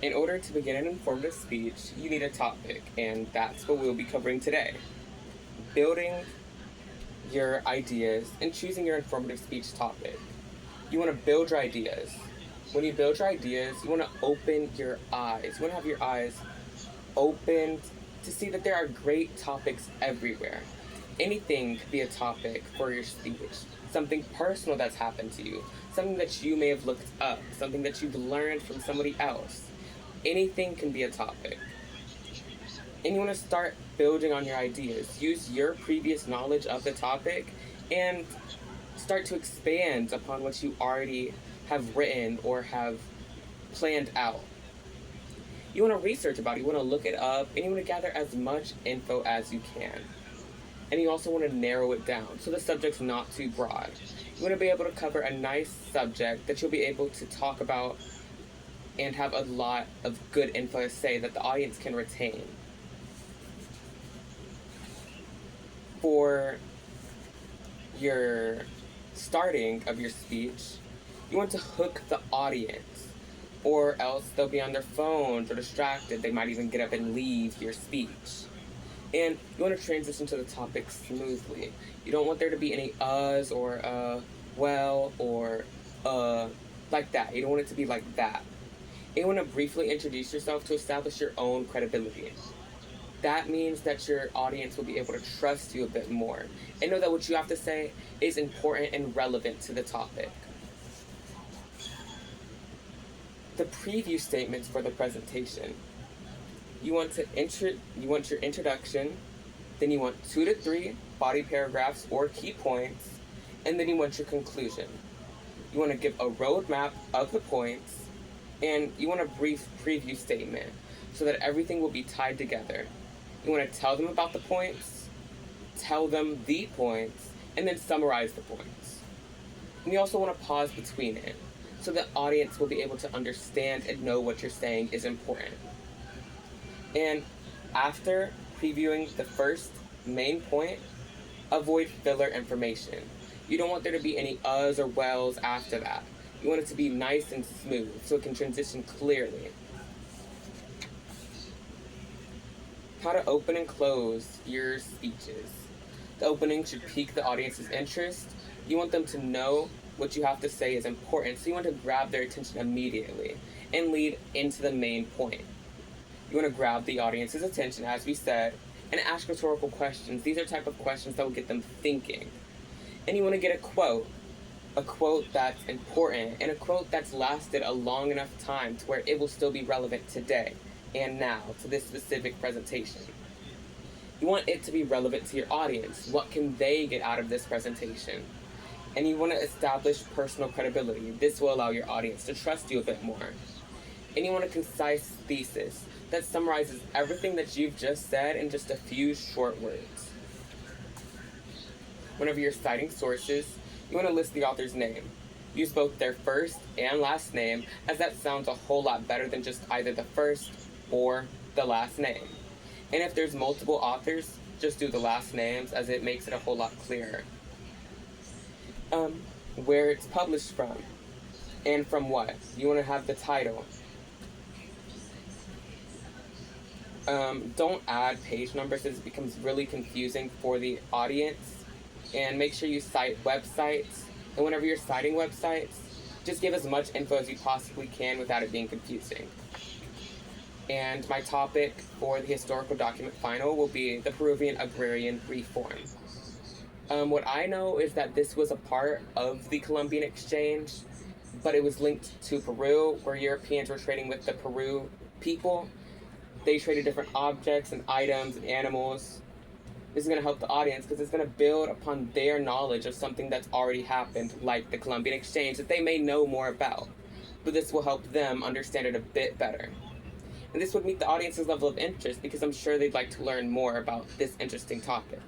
In order to begin an informative speech, you need a topic, and that's what we'll be covering today. Building your ideas and choosing your informative speech topic. You want to build your ideas. When you build your ideas, you want to open your eyes. You want to have your eyes opened to see that there are great topics everywhere. Anything could be a topic for your speech. Something personal that's happened to you, something that you may have looked up, something that you've learned from somebody else. Anything can be a topic. And you want to start building on your ideas. Use your previous knowledge of the topic and start to expand upon what you already have written or have planned out. You want to research about it, you want to look it up, and you want to gather as much info as you can. And you also want to narrow it down so the subject's not too broad. You want to be able to cover a nice subject that you'll be able to talk about and have a lot of good info to say that the audience can retain. For your starting of your speech, you want to hook the audience, or else they'll be on their phones or distracted. They might even get up and leave your speech. And you want to transition to the topic smoothly. You don't want there to be any uhs or well or like that. You don't want it to be like that. You want to briefly introduce yourself to establish your own credibility. That means that your audience will be able to trust you a bit more and know that what you have to say is important and relevant to the topic. The preview statements for the presentation. You want your introduction, then you want 2 to 3 body paragraphs or key points, and then you want your conclusion. You want to give a roadmap of the points, and you want a brief preview statement so that everything will be tied together. You want to tell them about the points, tell them the points, and then summarize the points. And you also want to pause between it so the audience will be able to understand and know what you're saying is important. And after previewing the first main point, avoid filler information. You don't want there to be any uhs or wells after that. You want it to be nice and smooth so it can transition clearly. How to open and close your speeches. The opening should pique the audience's interest. You want them to know what you have to say is important, so you want to grab their attention immediately and lead into the main point. You want to grab the audience's attention, as we said, and ask rhetorical questions. These are type of questions that will get them thinking. And you want to get a quote that's important, and a quote that's lasted a long enough time to where it will still be relevant today and now to this specific presentation. You want it to be relevant to your audience. What can they get out of this presentation? And you want to establish personal credibility. This will allow your audience to trust you a bit more. And you want a concise thesis that summarizes everything that you've just said in just a few short words. Whenever you're citing sources, you want to list the author's name. Use both their first and last name, as that sounds a whole lot better than just either the first or the last name. And if there's multiple authors, just do the last names, as it makes it a whole lot clearer. Where it's published from, and from what. You want to have the title. Don't add page numbers, as it becomes really confusing for the audience. And make sure you cite websites. And whenever you're citing websites, just give as much info as you possibly can without it being confusing. And my topic for the historical document final will be the Peruvian agrarian reform. What I know is that this was a part of the Columbian exchange, but it was linked to Peru, where Europeans were trading with the Peru people. They traded different objects and items and animals. This is going to help the audience because it's going to build upon their knowledge of something that's already happened, like the Columbian exchange, that they may know more about. But this will help them understand it a bit better. And this would meet the audience's level of interest because I'm sure they'd like to learn more about this interesting topic.